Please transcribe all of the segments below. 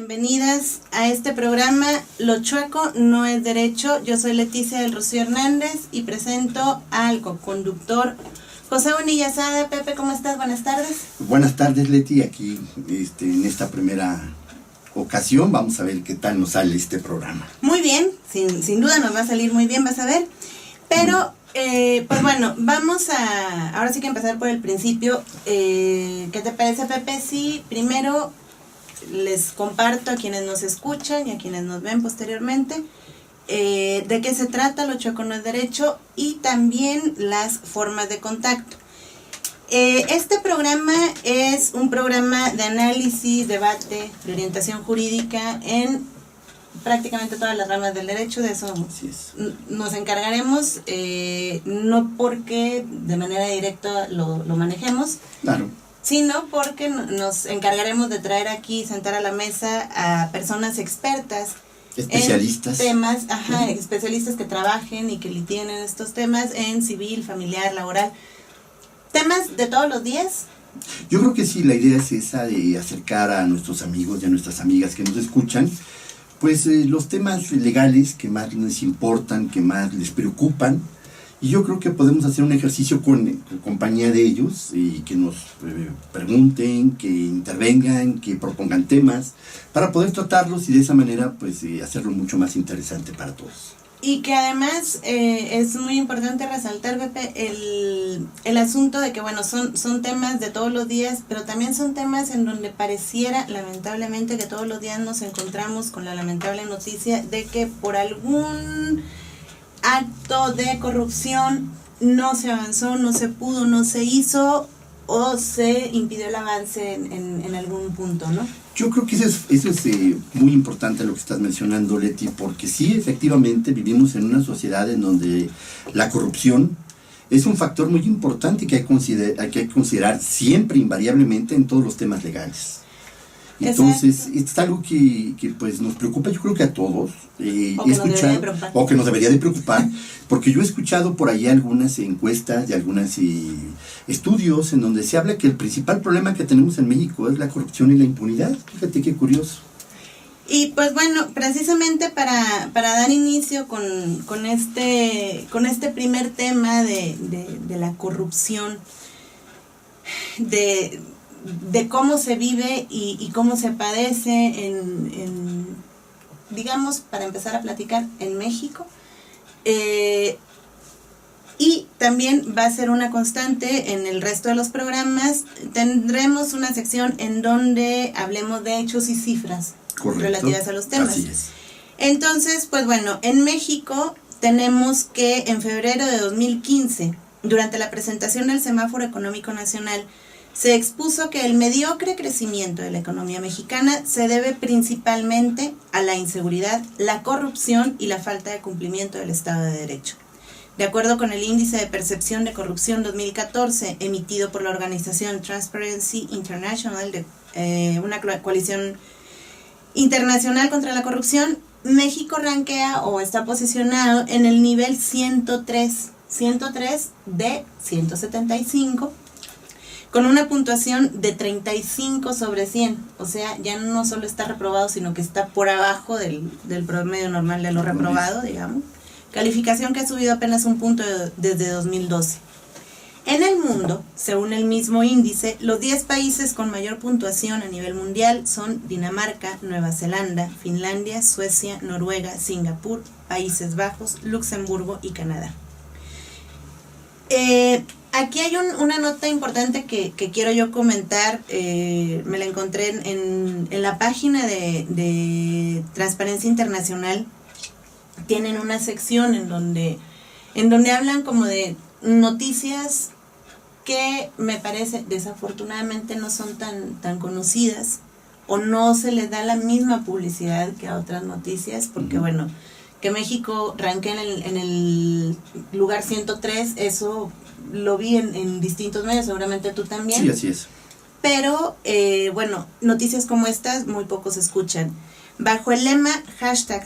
bienvenidas a este programa Lo Chueco no es derecho. Yo soy Leticia del Rocío Hernández y presento al co-conductor José Bonilla Sada. Pepe, ¿cómo estás? Buenas tardes. Buenas tardes, Leti, aquí en esta primera ocasión vamos a ver qué tal nos sale este programa. Muy bien, sin duda nos va a salir muy bien, vas a ver. Pero, pues bueno, vamos a ahora sí que empezar por el principio. ¿Qué te parece, Pepe? Sí, primero les comparto a quienes nos escuchan y a quienes nos ven posteriormente de qué se trata Lo Chueco no es derecho y también las formas de contacto. Este programa es un programa de análisis, debate, de orientación jurídica en prácticamente todas las ramas del derecho. De eso nos encargaremos, no porque de manera directa lo manejemos, claro, sino porque nos encargaremos de traer aquí, sentar a la mesa a personas expertas, especialistas en temas, especialistas que trabajen y que litiguen en estos temas, en civil, familiar, laboral, temas de todos los días. Yo creo que sí, la idea es esa, de acercar a nuestros amigos y a nuestras amigas que nos escuchan, pues los temas legales que más les importan, que más les preocupan. Y yo creo que podemos hacer un ejercicio con compañía de ellos y que nos pregunten, que intervengan, que propongan temas para poder tratarlos y de esa manera pues hacerlo mucho más interesante para todos. Y que además es muy importante resaltar, Pepe, el asunto de que, bueno, son temas de todos los días, pero también son temas en donde pareciera, lamentablemente, que todos los días nos encontramos con la lamentable noticia de que por algún acto de corrupción no se avanzó, no se pudo, no se hizo o se impidió el avance en algún punto, ¿no? Yo creo que eso es muy importante lo que estás mencionando, Leti, porque sí, efectivamente vivimos en una sociedad en donde la corrupción es un factor muy importante que hay que considerar siempre, invariablemente, en todos los temas legales. Entonces, es algo que pues nos preocupa, yo creo que a todos, o que nos debería de preocupar, porque yo he escuchado por ahí algunas encuestas y algunos estudios en donde se habla que el principal problema que tenemos en México es la corrupción y la impunidad. Fíjate qué curioso. Y pues bueno, precisamente para dar inicio con este primer tema de la corrupción, de cómo se vive y cómo se padece en digamos, para empezar a platicar, en México. Y también va a ser una constante en el resto de los programas. Tendremos una sección en donde hablemos de hechos y cifras. Correcto. Relativas a los temas. Así es. Entonces, pues bueno, en México tenemos que en febrero de 2015, durante la presentación del Semáforo Económico Nacional, se expuso que el mediocre crecimiento de la economía mexicana se debe principalmente a la inseguridad, la corrupción y la falta de cumplimiento del Estado de Derecho. De acuerdo con el Índice de Percepción de Corrupción 2014, emitido por la organización Transparency International, una coalición internacional contra la corrupción, México rankea o está posicionado en el nivel 103 de 175, con una puntuación de 35 sobre 100, o sea, ya no solo está reprobado, sino que está por abajo del promedio normal de lo reprobado, digamos. Calificación que ha subido apenas un punto desde 2012. En el mundo, según el mismo índice, los 10 países con mayor puntuación a nivel mundial son Dinamarca, Nueva Zelanda, Finlandia, Suecia, Noruega, Singapur, Países Bajos, Luxemburgo y Canadá. Aquí hay una nota importante que quiero yo comentar. Me la encontré en la página de Transparencia Internacional. Tienen una sección en donde hablan como de noticias que me parece desafortunadamente no son tan conocidas o no se les da la misma publicidad que a otras noticias, porque bueno, que México ranquee en el lugar 103, eso lo vi en distintos medios, seguramente tú también. Sí, así es. Pero, bueno, noticias como estas muy pocos escuchan. Bajo el lema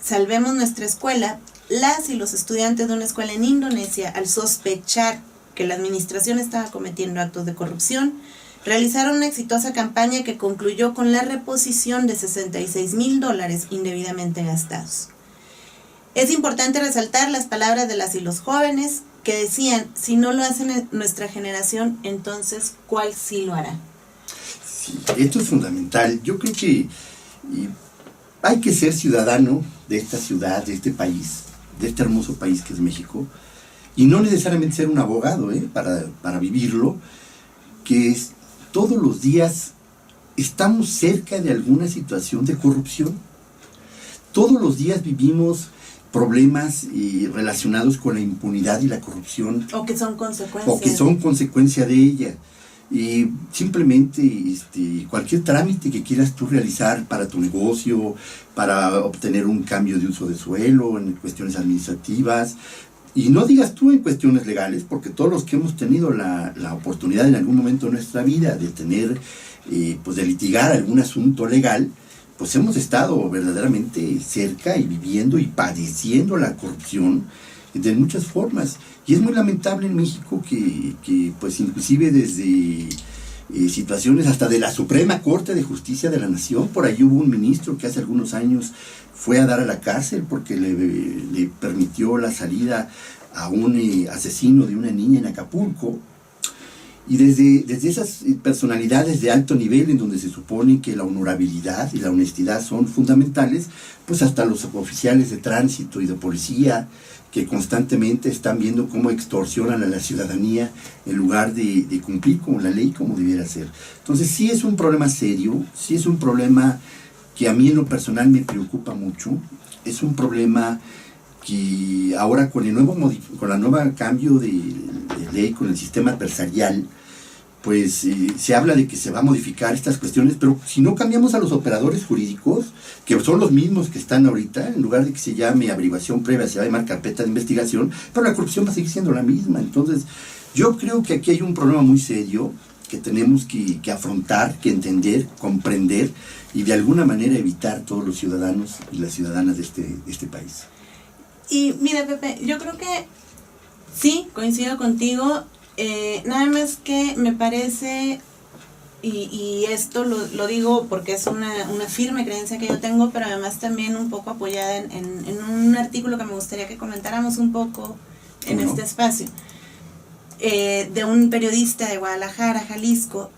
#Salvemos nuestra escuela, las y los estudiantes de una escuela en Indonesia, al sospechar que la administración estaba cometiendo actos de corrupción, realizaron una exitosa campaña que concluyó con la reposición de $66,000 indebidamente gastados. Es importante resaltar las palabras de las y los jóvenes que decían, si no lo hacen nuestra generación, entonces, ¿cuál sí lo hará? Sí, esto es fundamental. Yo creo que hay que ser ciudadano de esta ciudad, de este país, de este hermoso país que es México, y no necesariamente ser un abogado para vivirlo, que es, todos los días estamos cerca de alguna situación de corrupción. Todos los días vivimos problemas relacionados con la impunidad y la corrupción. O que son consecuencias. O que son consecuencia de ella. Y simplemente cualquier trámite que quieras tú realizar para tu negocio, para obtener un cambio de uso de suelo, en cuestiones administrativas, y no digas tú en cuestiones legales, porque todos los que hemos tenido la oportunidad en algún momento de nuestra vida de tener, de litigar algún asunto legal, pues hemos estado verdaderamente cerca y viviendo y padeciendo la corrupción de muchas formas. Y es muy lamentable en México que pues inclusive desde situaciones hasta de la Suprema Corte de Justicia de la Nación, por ahí hubo un ministro que hace algunos años fue a dar a la cárcel porque le permitió la salida a un asesino de una niña en Acapulco. Y desde esas personalidades de alto nivel en donde se supone que la honorabilidad y la honestidad son fundamentales, pues hasta los oficiales de tránsito y de policía que constantemente están viendo cómo extorsionan a la ciudadanía en lugar de cumplir con la ley como debiera ser. Entonces sí es un problema serio, sí es un problema que a mí en lo personal me preocupa mucho, es un problema que ahora con la nueva cambio de ley, con el sistema adversarial, pues se habla de que se va a modificar estas cuestiones, pero si no cambiamos a los operadores jurídicos, que son los mismos que están ahorita, en lugar de que se llame averiguación previa, se va a llamar carpeta de investigación, pero la corrupción va a seguir siendo la misma. Entonces, yo creo que aquí hay un problema muy serio que tenemos que afrontar, que entender, comprender y de alguna manera evitar todos los ciudadanos y las ciudadanas de este país. Y mira, Pepe, yo creo que sí, coincido contigo. Nada más que me parece, y esto lo digo porque es una firme creencia que yo tengo, pero además también un poco apoyada en un artículo que me gustaría que comentáramos un poco en este espacio, de un periodista de Guadalajara, Jalisco.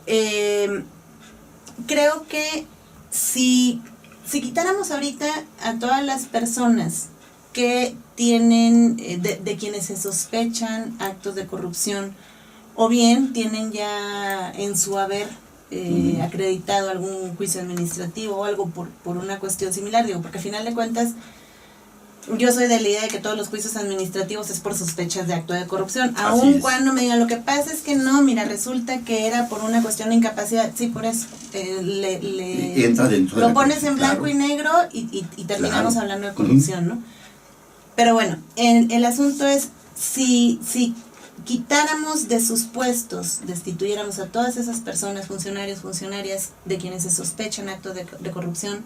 Creo que si quitáramos ahorita a todas las personas que tienen, de quienes se sospechan actos de corrupción, o bien tienen ya en su haber acreditado algún juicio administrativo o algo por una cuestión similar, digo, porque al final de cuentas yo soy de la idea de que todos los juicios administrativos es por sospechas de acto de corrupción, aun cuando me digan, lo que pasa es que no, mira, resulta que era por una cuestión de incapacidad, sí, por eso entra dentro lo pones en blanco y negro y terminamos hablando de corrupción, ¿no? Pero bueno, el asunto es, si quitáramos de sus puestos, destituyéramos a todas esas personas, funcionarias, de quienes se sospechan actos de corrupción,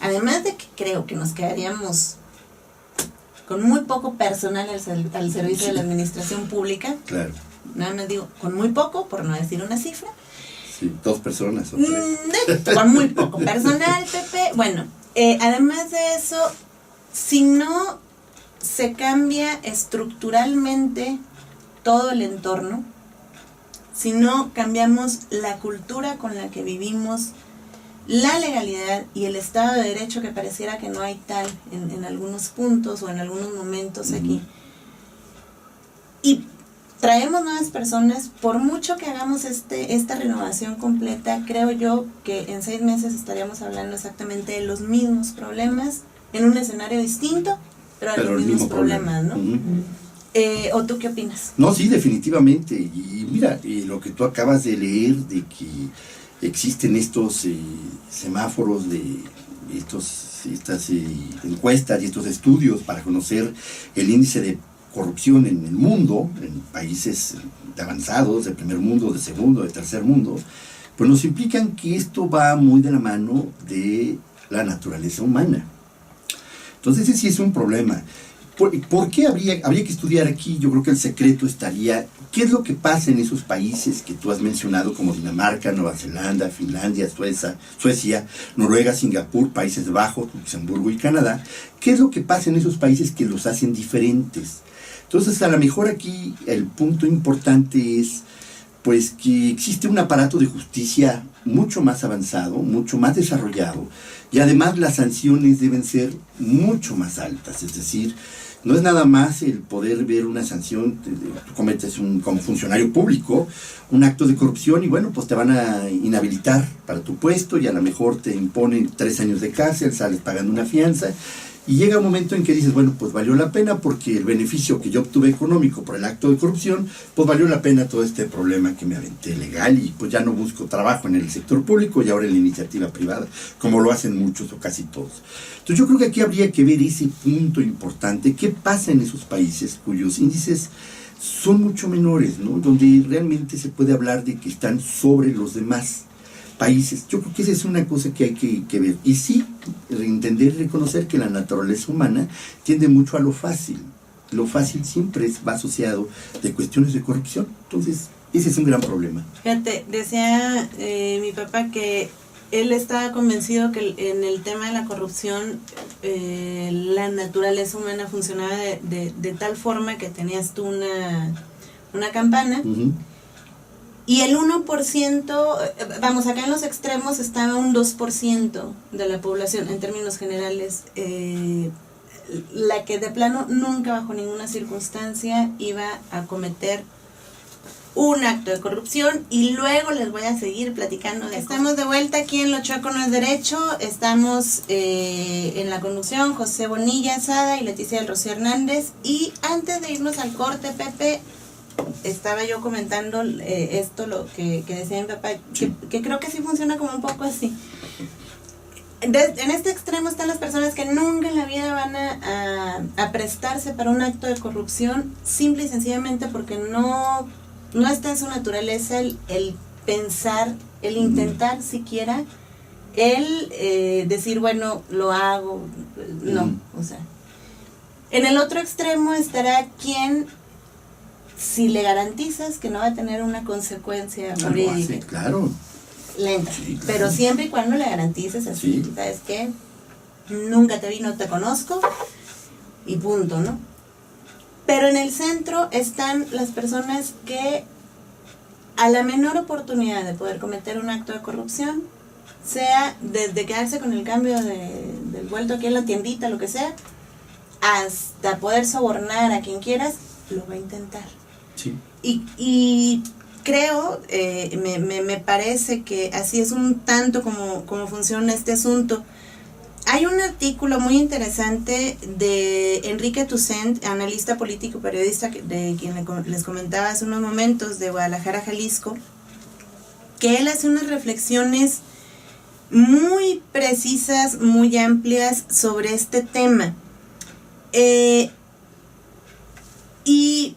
además de que creo que nos quedaríamos con muy poco personal al servicio de la administración pública, claro. Nada más digo, con muy poco, por no decir una cifra. Sí, 2 personas o 3. Con muy poco personal, Pepe. Bueno, además de eso, si no se cambia estructuralmente todo el entorno, si no cambiamos la cultura con la que vivimos, la legalidad y el Estado de Derecho, que pareciera que no hay tal en algunos puntos o en algunos momentos aquí, y traemos nuevas personas, por mucho que hagamos esta renovación completa, creo yo que en 6 meses estaríamos hablando exactamente de los mismos problemas, en un escenario distinto, pero los mismos problemas, ¿no? ¿O tú qué opinas? No, sí, definitivamente. Y mira, lo que tú acabas de leer, de que existen estos semáforos de estas encuestas y estos estudios para conocer el índice de corrupción en el mundo, en países avanzados, de primer mundo, de segundo, de tercer mundo, pues nos implican que esto va muy de la mano de la naturaleza humana. Entonces ese sí es un problema. ¿Por qué habría que estudiar aquí? Yo creo que el secreto estaría, ¿qué es lo que pasa en esos países que tú has mencionado como Dinamarca, Nueva Zelanda, Finlandia, Suecia, Noruega, Singapur, Países Bajos, Luxemburgo y Canadá? ¿Qué es lo que pasa en esos países que los hacen diferentes? Entonces, a lo mejor aquí el punto importante es pues que existe un aparato de justicia mucho más avanzado, mucho más desarrollado, y además las sanciones deben ser mucho más altas, es decir, no es nada más el poder ver una sanción, tú cometes como funcionario público un acto de corrupción y bueno, pues te van a inhabilitar para tu puesto y a lo mejor te imponen 3 años de cárcel, sales pagando una fianza. Y llega un momento en que dices, bueno, pues valió la pena porque el beneficio que yo obtuve económico por el acto de corrupción, pues valió la pena todo este problema que me aventé legal y pues ya no busco trabajo en el sector público y ahora en la iniciativa privada, como lo hacen muchos o casi todos. Entonces yo creo que aquí habría que ver ese punto importante, qué pasa en esos países cuyos índices son mucho menores, ¿no? Donde realmente se puede hablar de que están sobre los demás países. Yo creo que esa es una cosa que hay que ver. Y sí, entender y reconocer que la naturaleza humana tiende mucho a lo fácil. Lo fácil siempre va asociado de cuestiones de corrupción. Entonces, ese es un gran problema. Fíjate, decía mi papá que él estaba convencido que en el tema de la corrupción la naturaleza humana funcionaba de tal forma que tenías tú una campana. Uh-huh. Y el 1%, vamos, acá en los extremos estaba un 2% de la población, en términos generales, la que de plano nunca bajo ninguna circunstancia iba a cometer un acto de corrupción. Y luego les voy a seguir platicando de esto. Estamos de vuelta aquí en Lo Chueco No Es Derecho. Estamos en la conducción José Bonilla Sada y Leticia del Rocío Hernández. Y antes de irnos al corte, Pepe, estaba yo comentando esto, lo que decía mi papá, que creo que sí funciona como un poco así. En este extremo están las personas que nunca en la vida van a prestarse para un acto de corrupción, simple y sencillamente porque no está en su naturaleza el pensar, el intentar siquiera, el decir, bueno, lo hago, no, o sea. En el otro extremo estará quien, si le garantizas que no va a tener una consecuencia jurídica, claro, lenta, sí, claro, pero siempre y cuando le garantices así, sí, ¿sabes qué? Nunca te vi, no te conozco y punto, ¿no? Pero en el centro están las personas que a la menor oportunidad de poder cometer un acto de corrupción, sea desde quedarse con el cambio del vuelto aquí en la tiendita, lo que sea, hasta poder sobornar a quien quieras, lo va a intentar. Sí. Y creo, me parece que así es un tanto como funciona este asunto. Hay un artículo muy interesante de Enrique Toussaint, analista político, periodista, de quien les comentaba hace unos momentos, de Guadalajara, Jalisco, que él hace unas reflexiones muy precisas, muy amplias sobre este tema. Y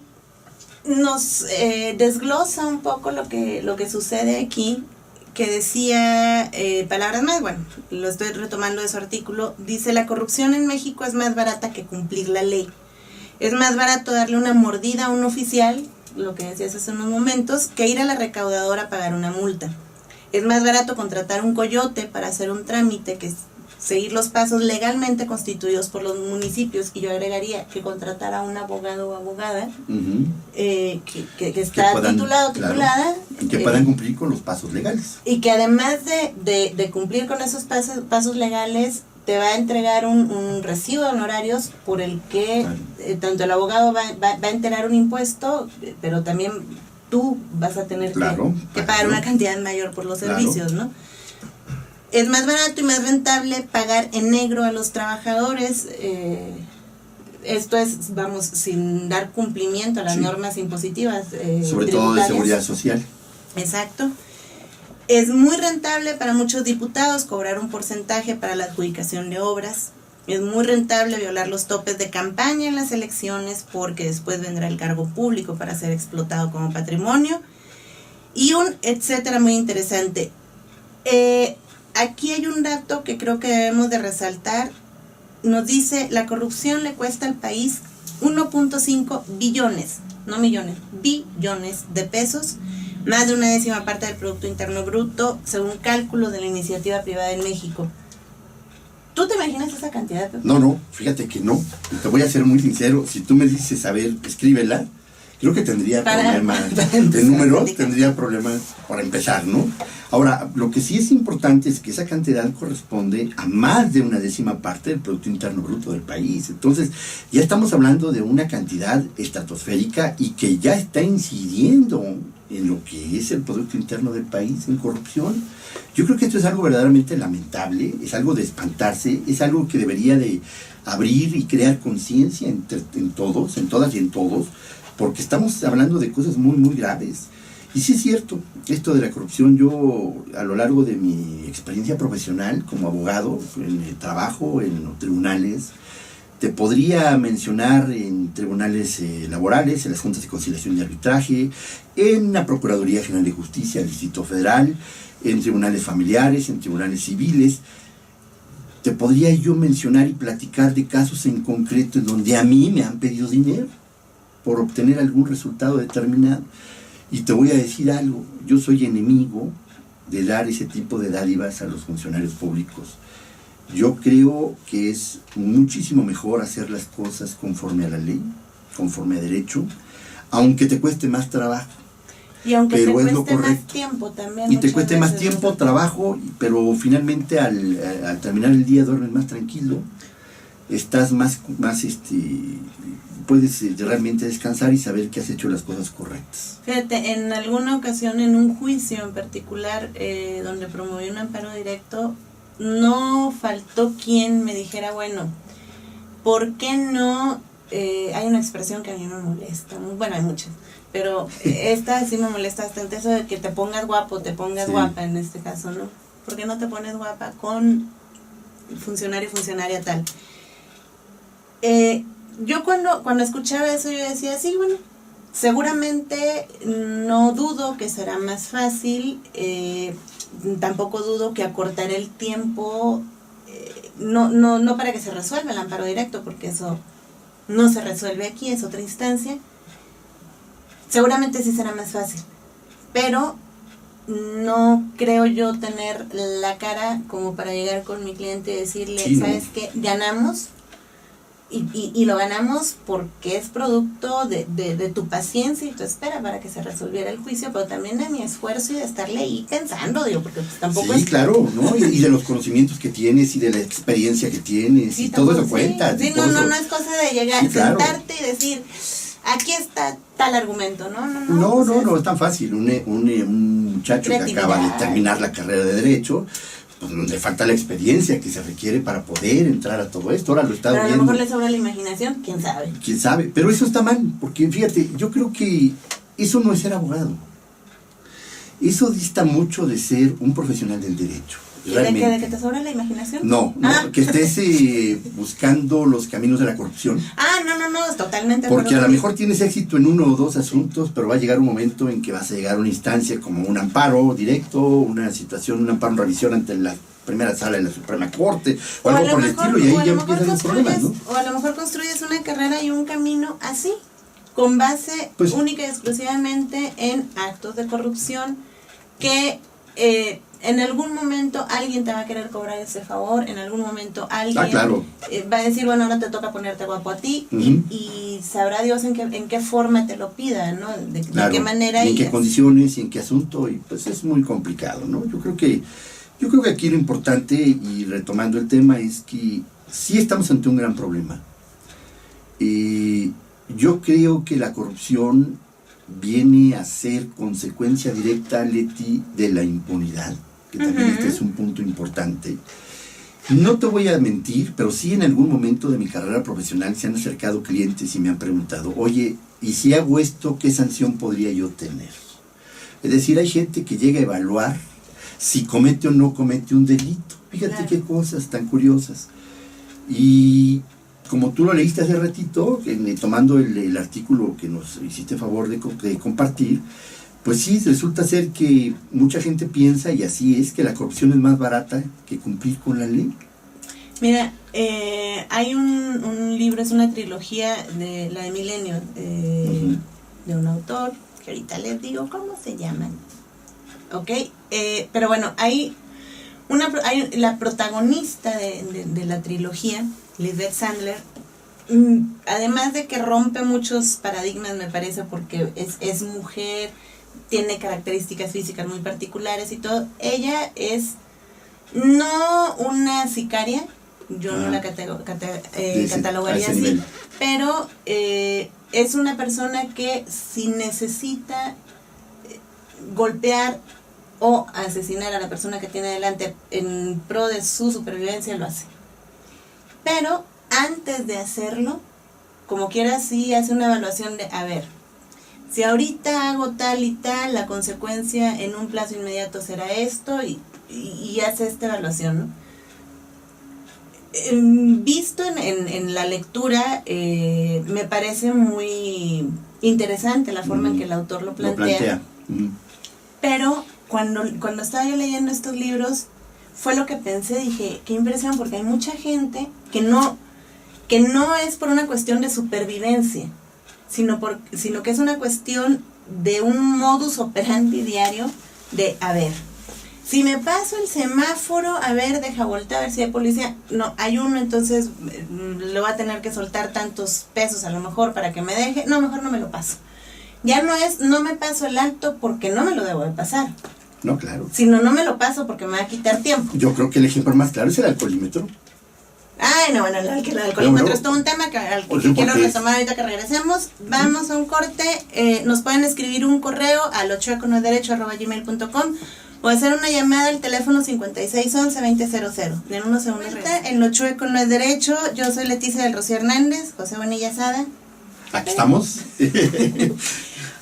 nos desglosa un poco lo que sucede aquí, que decía, palabras más, bueno, lo estoy retomando de su artículo, dice: la corrupción en México es más barata que cumplir la ley. Es más barato darle una mordida a un oficial, lo que decías hace unos momentos, que ir a la recaudadora a pagar una multa. Es más barato contratar un coyote para hacer un trámite que seguir los pasos legalmente constituidos por los municipios, y yo agregaría que contratar a un abogado o abogada que está titulada, claro, y que puedan cumplir con los pasos legales, y que además de cumplir con esos pasos legales te va a entregar un recibo de honorarios por el que tanto el abogado va a enterar un impuesto, pero también tú vas a tener que pagar una cantidad mayor por los servicios, ¿no? Es más barato y más rentable pagar en negro a los trabajadores. Esto es, vamos, sin dar cumplimiento a las normas impositivas. Sobre todo de seguridad social. Exacto. Es muy rentable para muchos diputados cobrar un porcentaje para la adjudicación de obras. Es muy rentable violar los topes de campaña en las elecciones, porque después vendrá el cargo público para ser explotado como patrimonio. Y un etcétera muy interesante. Aquí hay un dato que creo que debemos de resaltar. nos dice, la corrupción le cuesta al país 1.5 billones, no millones, billones de pesos, más de 1/10 del Producto Interno Bruto, según cálculos de la iniciativa privada en México. ¿Tú te imaginas esa cantidad, Pepe? No, fíjate que no. Te voy a ser muy sincero. Si tú me dices, a ver, escríbela, creo que tendría problemas de números, tendría problemas para empezar, ¿no? Ahora, lo que sí es importante es que esa cantidad corresponde a más de 1/10 del Producto Interno Bruto del país. Entonces, ya estamos hablando de una cantidad estratosférica y que ya está incidiendo en lo que es el Producto Interno del país, en corrupción. Yo creo que esto es algo verdaderamente lamentable, es algo de espantarse, es algo que debería de abrir y crear conciencia en todos, en todas y en todos, porque estamos hablando de cosas muy, muy graves. Y sí es cierto, esto de la corrupción, yo a lo largo de mi experiencia profesional como abogado, en el trabajo, en los tribunales, te podría mencionar en tribunales laborales, en las juntas de conciliación y arbitraje, en la Procuraduría General de Justicia del Distrito Federal, en tribunales familiares, en tribunales civiles. Te podría yo mencionar y platicar de casos en concreto en donde a mí me han pedido dinero por obtener algún resultado determinado. Y te voy a decir algo, yo soy enemigo de dar ese tipo de dádivas a los funcionarios públicos. Yo creo que es muchísimo mejor hacer las cosas conforme a la ley, conforme a derecho, aunque te cueste más trabajo. Y aunque te cueste más tiempo también. Y te cueste más tiempo, trabajo, pero finalmente al terminar el día duermes más tranquilo, estás más puedes realmente descansar y saber que has hecho las cosas correctas. Fíjate, en alguna ocasión en un juicio en particular donde promoví un amparo directo, no faltó quien me dijera, bueno, ¿por qué no? Hay una expresión que a mí me molesta, bueno, hay muchas, pero esta sí me molesta bastante, eso de que te pongas guapo, te pongas guapa en este caso, ¿no? ¿Por qué no te pones guapa con funcionario, funcionaria tal? Yo cuando escuchaba eso yo decía, sí, bueno, seguramente no dudo que será más fácil, tampoco dudo que acortaré el tiempo, no para que se resuelva el amparo directo, porque eso no se resuelve aquí, es otra instancia. Seguramente sí será más fácil, pero no creo yo tener la cara como para llegar con mi cliente y decirle, sí, ¿sabes qué? Ganamos. Y lo ganamos porque es producto de tu paciencia y tu espera para que se resolviera el juicio, pero también de mi esfuerzo y de estarle ahí pensando, digo, porque pues tampoco sí, claro, ¿no? Y de los conocimientos que tienes y de la experiencia que tienes, sí, y todo eso cuenta. Sí, no es cosa de llegar, sí, claro, sentarte y decir, aquí está tal argumento, ¿no? No es tan fácil. Un muchacho que acaba de terminar la carrera de Derecho, pues le falta la experiencia que se requiere para poder entrar a todo esto. Ahora lo está viendo. A lo mejor le sobra la imaginación, quién sabe. Pero eso está mal, porque fíjate, yo creo que eso no es ser abogado. Eso dista mucho de ser un profesional del derecho. Realmente. ¿De que te sobra la imaginación? No, que estés buscando los caminos de la corrupción. No, es totalmente. Porque a lo mejor tienes éxito en uno o dos asuntos, pero va a llegar un momento en que vas a llegar a una instancia como un amparo directo, una situación, un amparo en revisión ante la primera sala de la Suprema Corte, o algo por el estilo, y ahí ya empiezan los problemas, ¿no? O a lo mejor construyes una carrera y un camino así, con base única y exclusivamente en actos de corrupción que en algún momento alguien te va a querer cobrar ese favor, en algún momento alguien va a decir, bueno, ahora te toca ponerte guapo a ti, y sabrá Dios en qué forma te lo pida, ¿no? De qué manera. Y en qué condiciones y en qué asunto, y pues es muy complicado, ¿no? Yo creo que aquí lo importante, y retomando el tema, es que sí estamos ante un gran problema. Yo creo que la corrupción viene a ser consecuencia directa, Leti, de la impunidad, que también este es un punto importante. No te voy a mentir, pero sí en algún momento de mi carrera profesional se han acercado clientes y me han preguntado, oye, ¿y si hago esto, qué sanción podría yo tener? Es decir, hay gente que llega a evaluar si comete o no comete un delito. Fíjate qué cosas tan curiosas. Y como tú lo leíste hace ratito, tomando el artículo que nos hiciste favor de compartir, pues sí, resulta ser que mucha gente piensa, y así es, que la corrupción es más barata que cumplir con la ley. Mira, hay un libro, es una trilogía de la de Milenio, de un autor, que ahorita les digo cómo se llaman. Ok, pero bueno, hay la protagonista de la trilogía, Lisbeth Sandler, además de que rompe muchos paradigmas, me parece, porque es mujer, tiene características físicas muy particulares y todo. Ella es no una sicaria, yo no la catalogaría así, pero es una persona que si necesita golpear o asesinar a la persona que tiene delante en pro de su supervivencia, lo hace. Pero antes de hacerlo, como quiera, sí hace una evaluación de, a ver, si ahorita hago tal y tal, la consecuencia en un plazo inmediato será esto, y hace esta evaluación, ¿no? Visto en la lectura, me parece muy interesante la forma en que el autor lo plantea. Pero cuando estaba yo leyendo estos libros, fue lo que pensé, dije, qué impresión, porque hay mucha gente que no es por una cuestión de supervivencia, sino que es una cuestión de un modus operandi diario de, a ver, si me paso el semáforo, a ver, deja voltear, a ver si hay policía. No, hay uno, entonces le voy a tener que soltar tantos pesos a lo mejor para que me deje. No, mejor no me lo paso. Ya no me paso el alto porque no me lo debo de pasar. No, claro. Sino no me lo paso porque me va a quitar tiempo. Yo creo que el ejemplo más claro es el alcoholímetro. Ay, no, bueno, el alcoholímetro es todo un tema que quiero retomar ahorita que regresemos. Vamos a un corte. Nos pueden escribir un correo al lochueconoesderecho@gmail.com o hacer una llamada al teléfono 5611-2000. En unos segundos. En Lo Chueco No es Derecho. Yo soy Leticia del Rocío Hernández, José Bonilla Sada. Aquí estamos.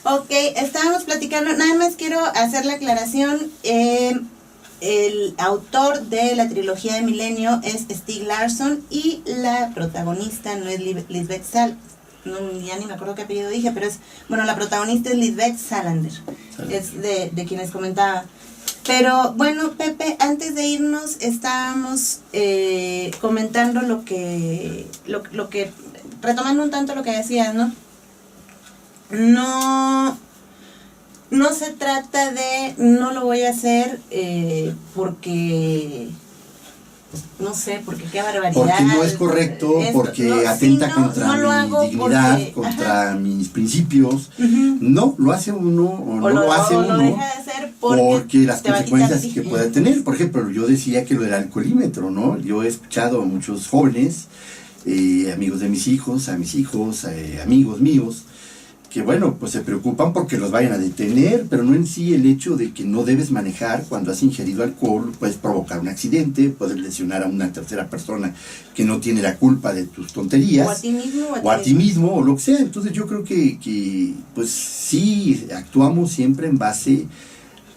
Ok, estábamos platicando. Nada más quiero hacer la aclaración. El autor de la trilogía de Milenio es Stieg Larsson y la protagonista no es Lisbeth ya ni me acuerdo qué apellido dije, pero la protagonista es Lisbeth Salander, es de quienes comentaba. Pero bueno, Pepe, antes de irnos estábamos comentando lo que retomando un tanto lo que decías, ¿no? No se trata de, no lo voy a hacer porque, no sé, porque qué barbaridad. Porque no es correcto, porque atenta contra mi dignidad, contra mis principios. No, lo hace uno o no lo hace uno. Lo deja de hacer porque las consecuencias que puede tener. Por ejemplo, yo decía que lo del alcoholímetro, ¿no? Yo he escuchado a muchos jóvenes, amigos de mis hijos, amigos míos, que bueno, pues se preocupan porque los vayan a detener, pero no en sí el hecho de que no debes manejar cuando has ingerido alcohol, puedes provocar un accidente, puedes lesionar a una tercera persona que no tiene la culpa de tus tonterías, o a ti mismo, o lo que sea. Entonces yo creo que pues sí, actuamos siempre en base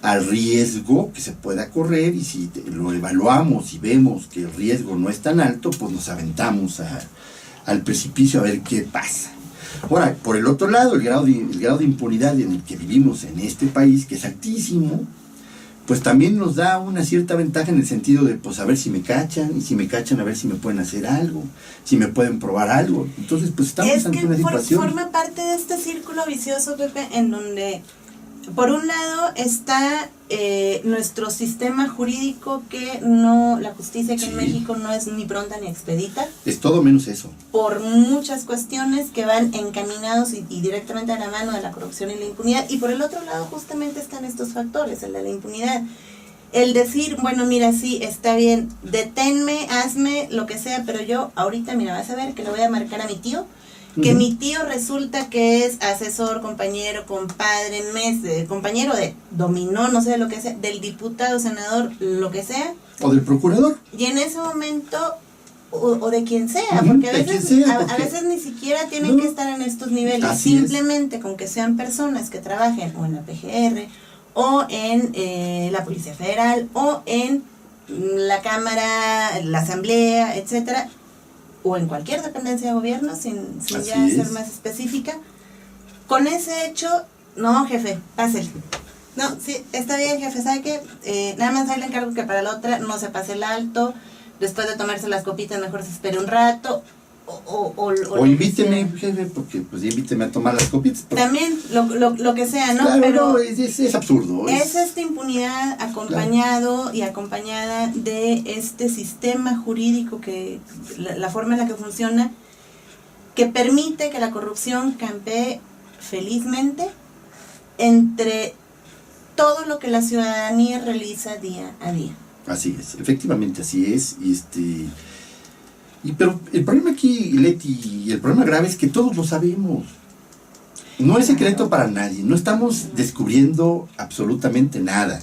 al riesgo que se pueda correr, y si lo evaluamos y vemos que el riesgo no es tan alto, pues nos aventamos al precipicio a ver qué pasa. Ahora, por el otro lado, el grado de impunidad en el que vivimos en este país, que es altísimo, pues también nos da una cierta ventaja en el sentido de, pues a ver si me cachan, y si me cachan a ver si me pueden hacer algo, si me pueden probar algo. Entonces, pues estamos ante una situación. Forma parte de este círculo vicioso, Pepe, en donde, por un lado, está nuestro sistema jurídico, que la justicia que en México no es ni pronta ni expedita. Es todo menos eso. Por muchas cuestiones que van encaminados y directamente a la mano de la corrupción y la impunidad. Y por el otro lado justamente están estos factores, el de la impunidad. El decir, bueno, mira, sí, está bien, deténme, hazme lo que sea, pero yo ahorita, mira, vas a ver que le voy a marcar a mi tío, que mi tío resulta que es asesor, compañero, compadre, compañero de dominó, no sé lo que sea, del diputado, senador, lo que sea. O del procurador. Y en ese momento, o de quien sea, porque a veces ni siquiera tienen que estar en estos niveles. Así simplemente es. Con que sean personas que trabajen o en la PGR, o en la Policía Federal, o en la Cámara, la Asamblea, etcétera, o en cualquier dependencia de gobierno, sin ya ser más específica. Con ese hecho, no, jefe, pásele. No, sí, está bien, jefe, ¿sabe qué? Nada más ahí le encargo que para la otra no se pase el alto, después de tomarse las copitas mejor se espere un rato, o invíteme, jefe, porque pues invíteme a tomar las copitas. También, lo que sea, ¿no? Claro, pero no, es absurdo. Es esta impunidad acompañado y acompañada de este sistema jurídico que, la forma en la que funciona, que permite que la corrupción campee felizmente entre todo lo que la ciudadanía realiza día a día. Así es, efectivamente así es. Pero el problema aquí, Leti, el problema grave es que todos lo sabemos. No es secreto para nadie, no estamos descubriendo absolutamente nada.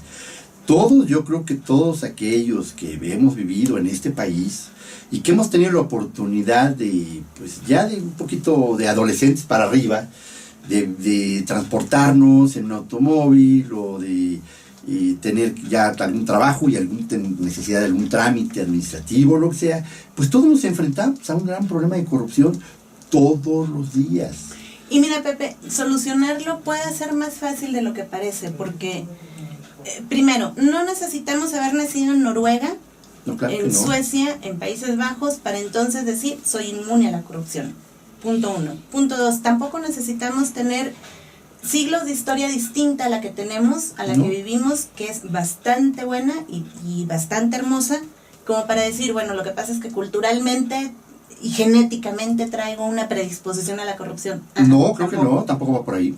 Yo creo que todos aquellos que hemos vivido en este país y que hemos tenido la oportunidad de, pues ya de un poquito de adolescentes para arriba, de transportarnos en un automóvil o de tener ya algún trabajo y necesidad de algún trámite administrativo, lo que sea, pues todos nos enfrentamos a un gran problema de corrupción todos los días. Y mira, Pepe, solucionarlo puede ser más fácil de lo que parece, porque primero, no necesitamos haber nacido en Noruega, no, claro en Suecia, en Países Bajos, para entonces decir soy inmune a la corrupción. Punto 1. Punto 2, tampoco necesitamos tener siglos de historia distinta a la que tenemos, a la que vivimos, que es bastante buena y bastante hermosa, como para decir, bueno, lo que pasa es que culturalmente y genéticamente traigo una predisposición a la corrupción. No, creo que no, tampoco va por ahí.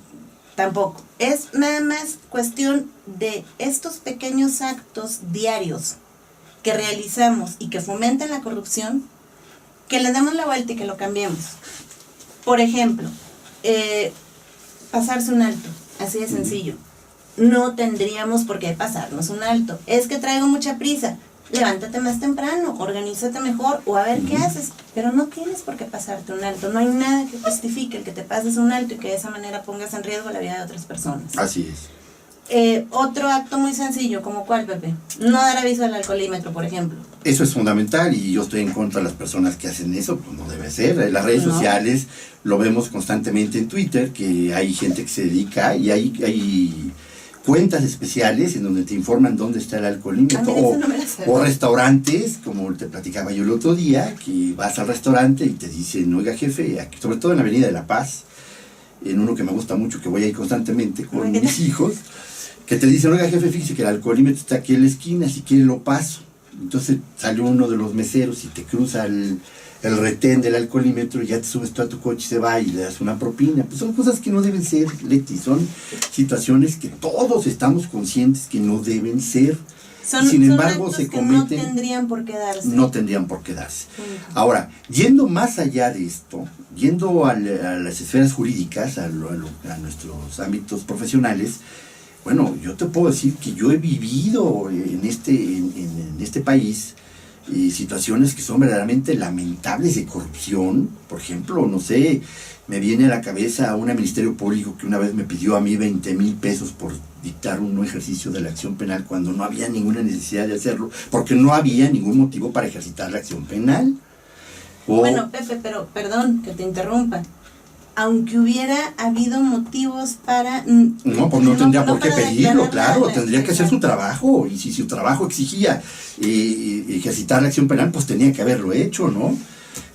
Tampoco. Es nada más cuestión de estos pequeños actos diarios que realizamos y que fomentan la corrupción, que le demos la vuelta y que lo cambiemos. Por ejemplo, pasarse un alto, así de sencillo. No tendríamos por qué pasarnos un alto. Es que traigo mucha prisa. Levántate más temprano, organízate mejor o a ver qué haces. Pero no tienes por qué pasarte un alto. No hay nada que justifique el que te pases un alto y que de esa manera pongas en riesgo la vida de otras personas. Así es. Otro acto muy sencillo, ¿como cuál, Pepe? No dar aviso al alcoholímetro, por ejemplo. Eso es fundamental y yo estoy en contra de las personas que hacen eso, pues no debe ser. En las redes sociales lo vemos constantemente en Twitter, que hay gente que se dedica y hay cuentas especiales en donde te informan dónde está el alcoholímetro. O restaurantes, como te platicaba yo el otro día, que vas al restaurante y te dicen, oiga jefe, aquí, sobre todo en la Avenida de la Paz, en uno que me gusta mucho, que voy ahí constantemente con mis hijos, que te dicen, oiga jefe, fíjese que el alcoholímetro está aquí en la esquina, si quiere lo paso. Entonces sale uno de los meseros y te cruza el retén del alcoholímetro y ya te subes tú a tu coche y se va y le das una propina. Pues son cosas que no deben ser, Leti, son situaciones que todos estamos conscientes que no deben ser. Sin embargo, se cometen. No tendrían por qué darse. No tendrían por qué darse. Ahora, yendo más allá de esto, yendo a las esferas jurídicas, a nuestros ámbitos profesionales, bueno, yo te puedo decir que yo he vivido en este país situaciones que son verdaderamente lamentables de corrupción. Por ejemplo, no sé, me viene a la cabeza un ministerio público que una vez me pidió a mí 20,000 pesos por dictar un ejercicio de la acción penal cuando no había ninguna necesidad de hacerlo, porque no había ningún motivo para ejercitar la acción penal. Bueno, Pepe, pero perdón que te interrumpa. Aunque hubiera habido motivos para... No, pues no tendría por qué pedirlo, claro, tendría que hacer su trabajo, y si su trabajo exigía ejercitar la acción penal, pues tenía que haberlo hecho, ¿no?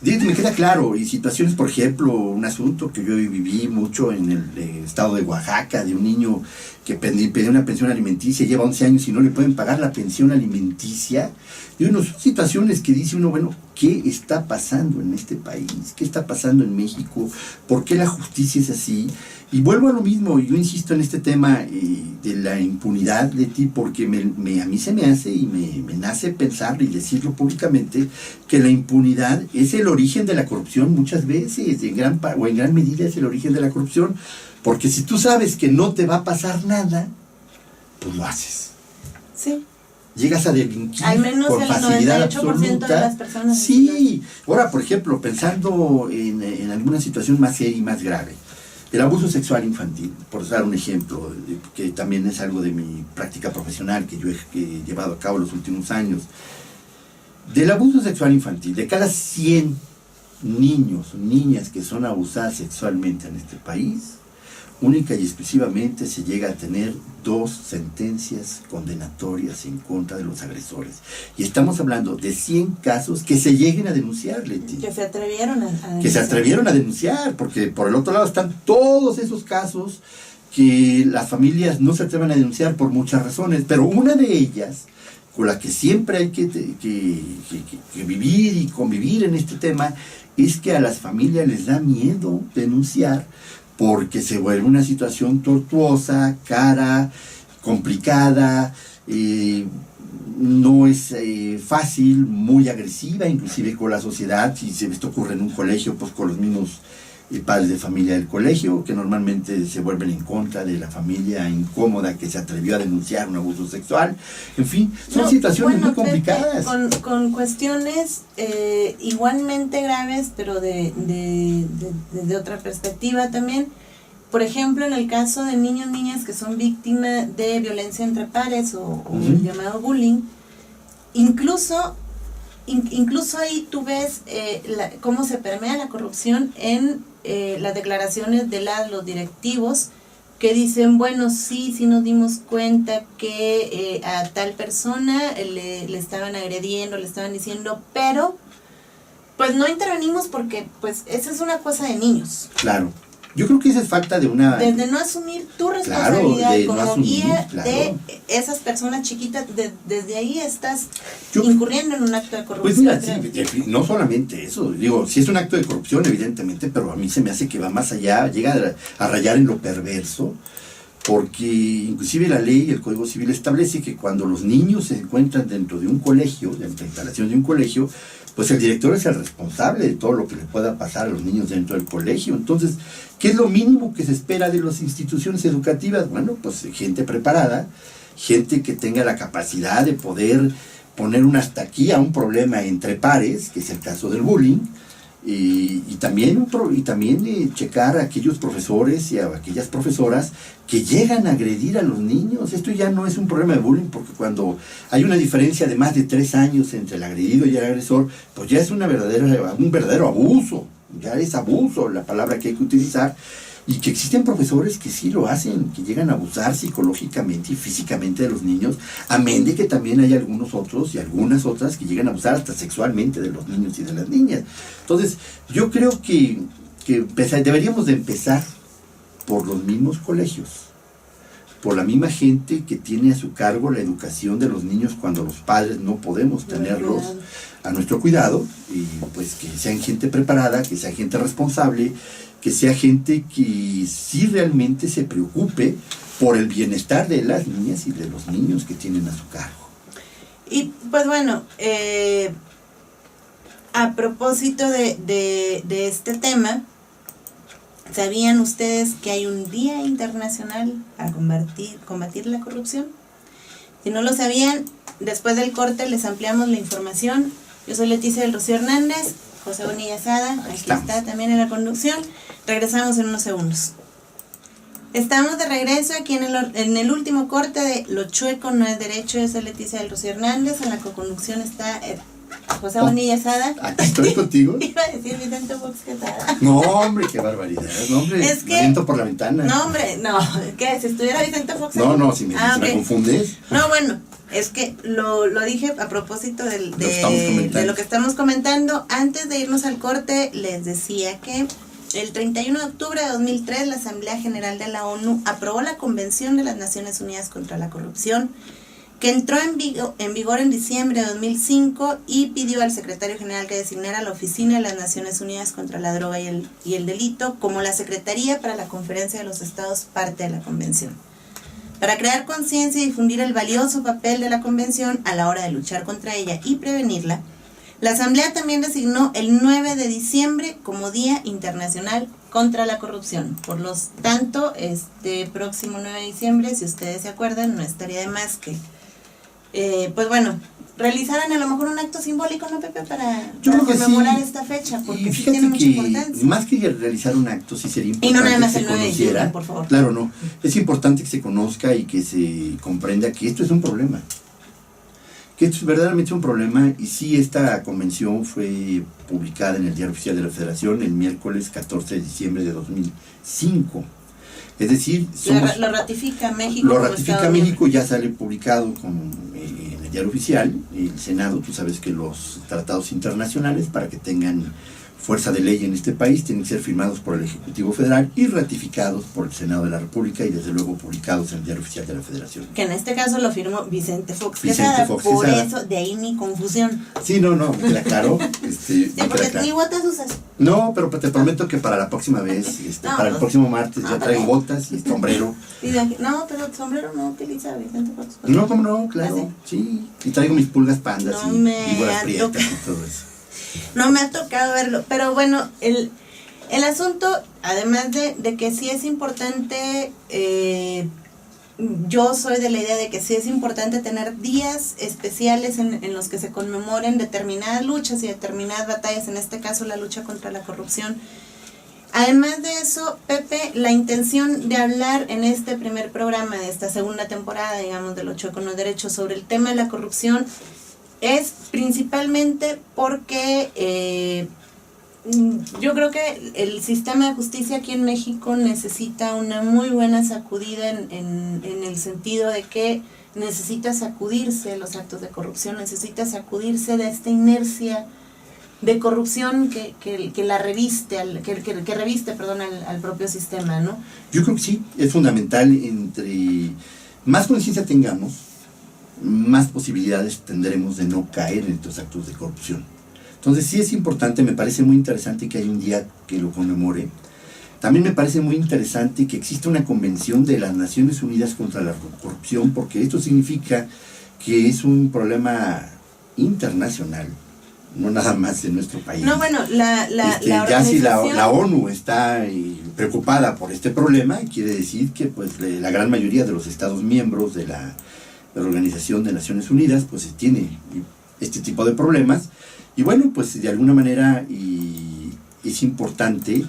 Me queda claro, y situaciones, por ejemplo, un asunto que yo viví mucho en el estado de Oaxaca, de un niño que pedía una pensión alimenticia, lleva 11 años y no le pueden pagar la pensión alimenticia. Y son situaciones que dice uno, bueno, ¿qué está pasando en este país? ¿Qué está pasando en México? ¿Por qué la justicia es así? Y vuelvo a lo mismo, yo insisto en este tema de la impunidad de ti, porque a mí se me hace y me nace pensar y decirlo públicamente, que la impunidad es el origen de la corrupción muchas veces, en gran medida es el origen de la corrupción, porque si tú sabes que no te va a pasar nada, pues lo haces. Sí. Llegas a delinquir al menos con el facilidad 98% absoluta. de las personas. Sí. Ahora, por ejemplo, pensando en alguna situación más seria y más grave, el abuso sexual infantil, por dar un ejemplo, que también es algo de mi práctica profesional que yo he llevado a cabo los últimos años. Del abuso sexual infantil, de cada 100 niños o niñas que son abusadas sexualmente en este país, única y exclusivamente se llega a tener 2 sentencias condenatorias en contra de los agresores. Y estamos hablando de 100 casos que se lleguen a denunciar, Leti. Que se atrevieron a denunciar. Que se atrevieron a denunciar, porque por el otro lado están todos esos casos que las familias no se atreven a denunciar por muchas razones, pero una de ellas, con la que siempre hay que vivir y convivir en este tema, es que a las familias les da miedo denunciar porque se vuelve una situación tortuosa, cara, complicada, no es fácil, muy agresiva, inclusive con la sociedad. Si esto ocurre en un colegio, pues con los mismos padres de familia del colegio, que normalmente se vuelven en contra de la familia incómoda que se atrevió a denunciar un abuso sexual. En fin, son situaciones muy complicadas. Pepe, con cuestiones igualmente graves, pero desde otra perspectiva también. Por ejemplo, en el caso de niños y niñas que son víctimas de violencia entre pares o el llamado bullying, incluso ahí tú ves cómo se permea la corrupción en las declaraciones de los directivos que dicen, bueno, sí nos dimos cuenta que a tal persona le estaban agrediendo, le estaban diciendo, pero pues no intervenimos porque pues esa es una cosa de niños. Claro. Yo creo que esa es falta de una... Desde no asumir tu responsabilidad como no guía claro. de esas personas chiquitas, desde ahí estás incurriendo en un acto de corrupción. Pues mira, sí, no solamente eso, digo, sí es un acto de corrupción, evidentemente, pero a mí se me hace que va más allá, llega a rayar en lo perverso, porque inclusive la ley y el Código Civil establece que cuando los niños se encuentran dentro de un colegio, dentro de la instalación de un colegio, pues el director es el responsable de todo lo que le pueda pasar a los niños dentro del colegio. Entonces, ¿qué es lo mínimo que se espera de las instituciones educativas? Bueno, pues gente preparada, gente que tenga la capacidad de poder poner un hasta aquí a un problema entre pares, que es el caso del bullying, y también checar a aquellos profesores y a aquellas profesoras que llegan a agredir a los niños. Esto ya no es un problema de bullying, porque cuando hay una diferencia de más de 3 años entre el agredido y el agresor, pues ya es un verdadero abuso, ya es abuso la palabra que hay que utilizar, y que existen profesores que sí lo hacen, que llegan a abusar psicológicamente y físicamente de los niños, amén de que también hay algunos otros y algunas otras que llegan a abusar hasta sexualmente de los niños y de las niñas. Entonces, yo creo que deberíamos de empezar por los mismos colegios, por la misma gente que tiene a su cargo la educación de los niños cuando los padres no podemos tenerlos a nuestro cuidado, y pues que sean gente preparada, que sea gente responsable, que sea gente que sí realmente se preocupe por el bienestar de las niñas y de los niños que tienen a su cargo. Y pues bueno, a propósito de este tema, ¿sabían ustedes que hay un Día Internacional para combatir la corrupción? Si no lo sabían, después del corte les ampliamos la información. Yo soy Leticia del Rocío Hernández, José Bonilla Sada, aquí está también en la conducción. Regresamos en unos segundos. Estamos de regreso aquí en el último corte de Lo Chueco No Es Derecho. Yo soy Leticia del Rocío Hernández, en la coconducción está José Bonilla Sada. Aquí estoy contigo. Iba a decir Vicente Fox Quesada. No, hombre, qué barbaridad. No, hombre, es que, me aviento por la ventana. No, hombre, no. ¿Qué? Si estuviera Vicente Fox. No, si me confundes. No, bueno, es que lo dije a propósito de lo que estamos comentando. Antes de irnos al corte, les decía que el 31 de octubre de 2003, la Asamblea General de la ONU aprobó la Convención de las Naciones Unidas contra la Corrupción, que entró en vigor en diciembre de 2005 y pidió al secretario general que designara la Oficina de las Naciones Unidas contra la Droga y el Delito como la Secretaría para la Conferencia de los Estados parte de la Convención. Para crear conciencia y difundir el valioso papel de la Convención a la hora de luchar contra ella y prevenirla, la Asamblea también designó el 9 de diciembre como Día Internacional contra la Corrupción. Por lo tanto, este próximo 9 de diciembre, si ustedes se acuerdan, no estaría de más que, pues bueno, realizaran a lo mejor un acto simbólico, ¿no, Pepe? Para conmemorar esta fecha, porque sí tiene mucha importancia. Más que realizar un acto, sí sería importante y no nada más que el se 9 de conociera. diciembre, por favor. Claro, no. Es importante que se conozca y que se comprenda que esto es un problema. Que esto es verdaderamente un problema, y sí, esta convención fue publicada en el Diario Oficial de la Federación el miércoles 14 de diciembre de 2005. Es decir, lo ratifica México. Lo ratifica México, ya sale publicado en el Diario Oficial, el Senado. Tú sabes que los tratados internacionales, para que tengan fuerza de ley en este país, tienen que ser firmados por el Ejecutivo Federal y ratificados por el Senado de la República y desde luego publicados en el Diario Oficial de la Federación. Que en este caso lo firmó Vicente Fox Quesada. Por eso, de ahí mi confusión. Sí, no, me queda claro. Sí, porque ni botas usas. No, pero te prometo que para la próxima vez, para el próximo martes, ya traigo botas y sombrero. No, pero el sombrero no utiliza Vicente Fox. No, ¿cómo no? Claro, sí. Y traigo mis pulgas pandas y víboras prietas y todo eso. No me ha tocado verlo, pero bueno, el asunto, además de que sí es importante, yo soy de la idea de que sí es importante tener días especiales en los que se conmemoren determinadas luchas y determinadas batallas, en este caso la lucha contra la corrupción. Además de eso, Pepe, la intención de hablar en este primer programa de esta segunda temporada, digamos, del 8 con los derechos sobre el tema de la corrupción, es principalmente porque yo creo que el sistema de justicia aquí en México necesita una muy buena sacudida en el sentido de que necesita sacudirse de los actos de corrupción, necesita sacudirse de esta inercia de corrupción que la reviste, que reviste al propio sistema, ¿no? Yo creo que sí, es fundamental. Entre más conciencia tengamos, más posibilidades tendremos de no caer en estos actos de corrupción. Entonces sí es importante, me parece muy interesante que haya un día que lo conmemore. También me parece muy interesante que exista una convención de las Naciones Unidas contra la corrupción, porque esto significa que es un problema internacional, no nada más de nuestro país. No, bueno, la ya si la ONU está preocupada por este problema, quiere decir que pues la gran mayoría de los Estados miembros de la Organización de Naciones Unidas pues tiene este tipo de problemas, y bueno, pues de alguna manera es importante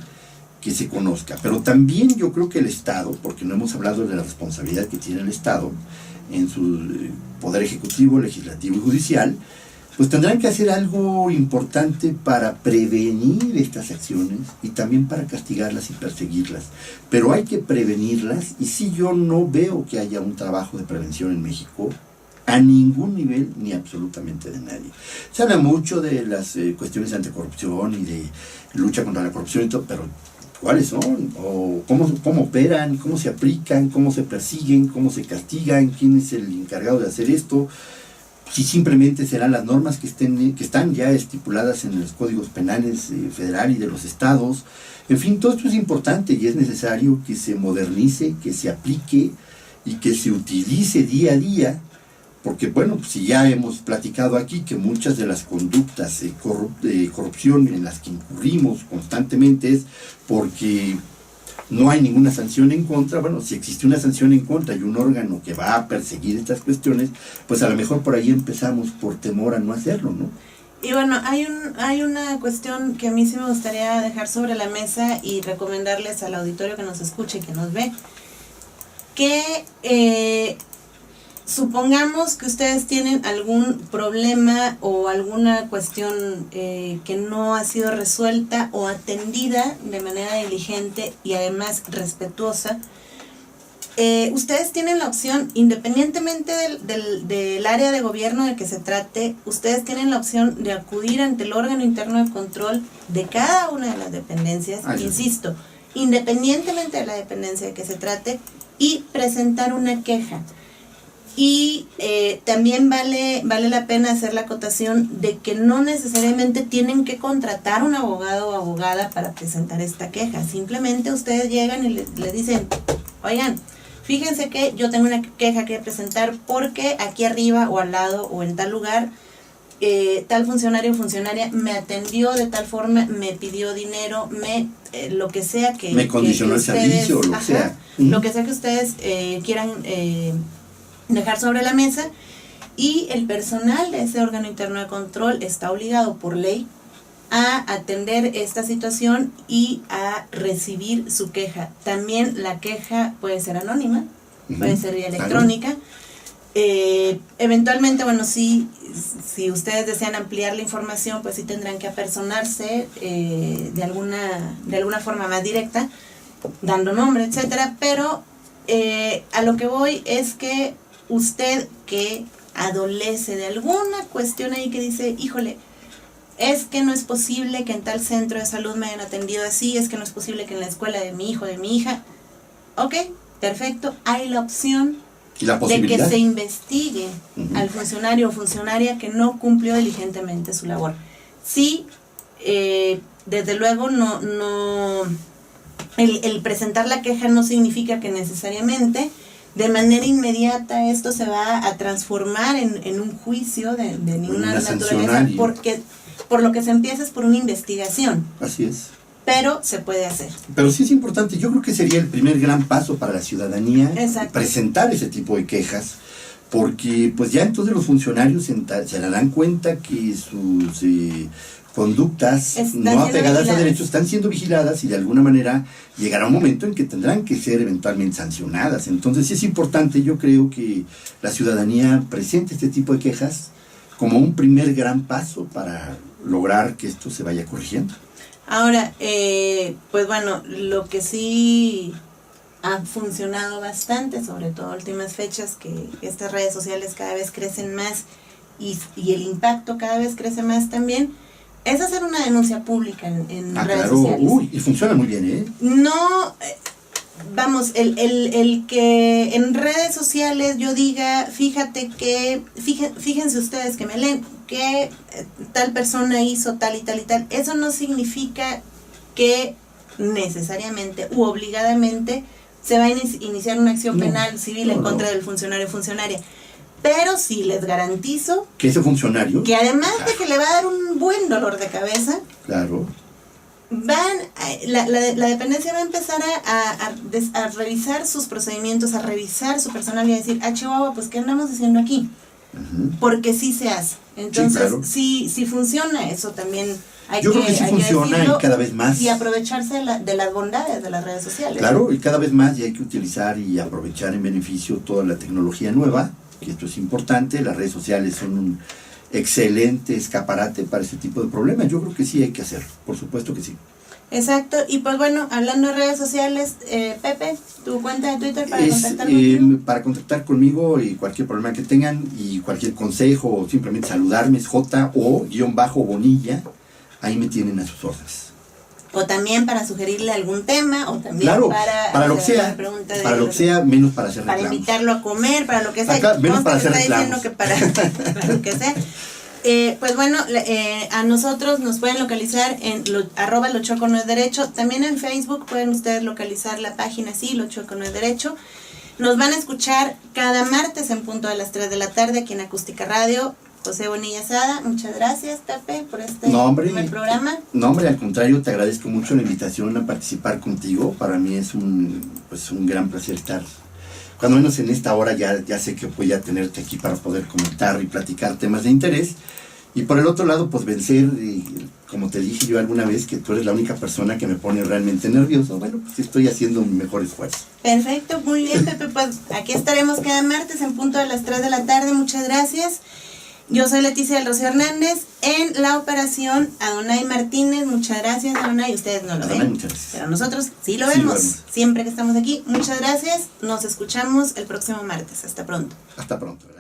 que se conozca. Pero también yo creo que el Estado, porque no hemos hablado de la responsabilidad que tiene el Estado en su poder ejecutivo, legislativo y judicial, pues tendrán que hacer algo importante para prevenir estas acciones y también para castigarlas y perseguirlas. Pero hay que prevenirlas, y sí, yo no veo que haya un trabajo de prevención en México a ningún nivel, ni absolutamente de nadie. Se habla mucho de las cuestiones de anticorrupción y de lucha contra la corrupción y todo, pero ¿cuáles son? ¿O cómo operan? ¿Cómo se aplican? ¿Cómo se persiguen? ¿Cómo se castigan? ¿Quién es el encargado de hacer esto? Si simplemente serán las normas que están ya estipuladas en los códigos penales federal y de los estados. En fin, todo esto es importante y es necesario que se modernice, que se aplique y que se utilice día a día, porque bueno, pues si ya hemos platicado aquí que muchas de las conductas de corrupción en las que incurrimos constantemente es porque no hay ninguna sanción en contra. Bueno, si existe una sanción en contra y un órgano que va a perseguir estas cuestiones, pues a lo mejor por ahí empezamos por temor a no hacerlo, ¿no? Y bueno, hay una cuestión que a mí sí me gustaría dejar sobre la mesa y recomendarles al auditorio que nos escuche y que nos ve, que supongamos que ustedes tienen algún problema o alguna cuestión que no ha sido resuelta o atendida de manera diligente y además respetuosa. Ustedes tienen la opción, independientemente del área de gobierno de que se trate, ustedes tienen la opción de acudir ante el órgano interno de control de cada una de las dependencias, insisto, independientemente de la dependencia de que se trate, y presentar una queja. Y también vale la pena hacer la acotación de que no necesariamente tienen que contratar un abogado o abogada para presentar esta queja. Simplemente ustedes llegan y le dicen, oigan, fíjense que yo tengo una queja que presentar porque aquí arriba o al lado o en tal lugar tal funcionario o funcionaria me atendió de tal forma, me pidió dinero, lo que sea que... Me condicionó el servicio, lo que sea. Lo que sea que ustedes quieran dejar sobre la mesa, y el personal de ese órgano interno de control está obligado por ley a atender esta situación y a recibir su queja. También la queja puede ser anónima, puede ser vía electrónica. Eventualmente, bueno, si ustedes desean ampliar la información, pues sí tendrán que apersonarse de alguna forma más directa. dando nombre, etcétera, pero a lo que voy es que usted que adolece de alguna cuestión ahí que dice, híjole, es que no es posible que en tal centro de salud me hayan atendido así, es que no es posible que en la escuela de mi hijo, de mi hija, ok, perfecto, hay la opción ¿Y la de posibilidad? que se investigue al funcionario o funcionaria que no cumplió diligentemente su labor. Sí, desde luego el presentar la queja no significa que necesariamente de manera inmediata esto se va a transformar en un juicio de ninguna naturaleza, porque por lo que se empieza es por una investigación. Así es. Pero se puede hacer. Pero sí es importante, yo creo que sería el primer gran paso para la ciudadanía. Exacto. Presentar ese tipo de quejas, porque pues ya entonces los funcionarios se darán cuenta que sus conductas no apegadas a derechos están siendo vigiladas y de alguna manera llegará un momento en que tendrán que ser eventualmente sancionadas. Entonces sí es importante, yo creo que la ciudadanía presente este tipo de quejas como un primer gran paso para lograr que esto se vaya corrigiendo. Ahora, pues bueno, lo que sí ha funcionado bastante, sobre todo en últimas fechas, que estas redes sociales cada vez crecen más y el impacto cada vez crece más también, es hacer una denuncia pública en redes sociales. Uy, y funciona muy bien, ¿eh? No, vamos, el que en redes sociales yo diga, fíjense ustedes que me leen, que tal persona hizo tal y tal y tal, eso no significa que necesariamente u obligadamente se va a iniciar una acción penal civil en contra del funcionario o funcionaria. Pero sí les garantizo que ese funcionario, que además de que le va a dar un buen dolor de cabeza, claro, la dependencia va a empezar a revisar sus procedimientos, a revisar su personal y a decir, Chihuahua, pues ¿qué andamos haciendo aquí? Porque sí se hace. Entonces, sí, claro. Si funciona eso también. Yo creo que sí funciona y cada vez más. Y aprovecharse de las bondades de las redes sociales. Claro, y cada vez más ya hay que utilizar y aprovechar en beneficio toda la tecnología nueva, que esto es importante. Las redes sociales son un excelente escaparate para ese tipo de problemas. Yo creo que sí hay que hacerlo, por supuesto que sí. Exacto, y pues bueno, hablando de redes sociales, Pepe, tu cuenta de Twitter para contactar contigo. Para contactar conmigo y cualquier problema que tengan y cualquier consejo o simplemente saludarme es JO_Bonilla, ahí me tienen a sus órdenes. O también para sugerirle algún tema, o también claro, para lo que sea, para lo que sea, menos para hacer reclamos. Para invitarlo a comer, para lo que sea. Acá, menos para hacer reclamos. Que para lo que sea. Pues bueno, a nosotros nos pueden localizar en @ Lo Chueco No Es Derecho. También en Facebook pueden ustedes localizar la página así, Lo Chueco No Es Derecho. Nos van a escuchar cada martes en punto de las 3 de la tarde aquí en Acústica Radio. José Bonilla Sada, muchas gracias, Pepe, por este primer programa. No, hombre, al contrario, te agradezco mucho la invitación a participar contigo. Para mí es un gran placer estar. Cuando menos en esta hora ya sé que voy a tenerte aquí para poder comentar y platicar temas de interés. Y por el otro lado, pues vencer, y como te dije yo alguna vez, que tú eres la única persona que me pone realmente nervioso. Bueno, pues estoy haciendo mi mejor esfuerzo. Perfecto, muy bien, Pepe, pues aquí estaremos cada martes en punto de las 3 de la tarde. Muchas gracias. Yo soy Leticia del Rocío Hernández, en la operación Adonai Martínez. Muchas gracias, Adonai. Ustedes no lo ven, pero nosotros sí lo vemos siempre que estamos aquí. Muchas gracias. Nos escuchamos el próximo martes. Hasta pronto. Hasta pronto. Gracias.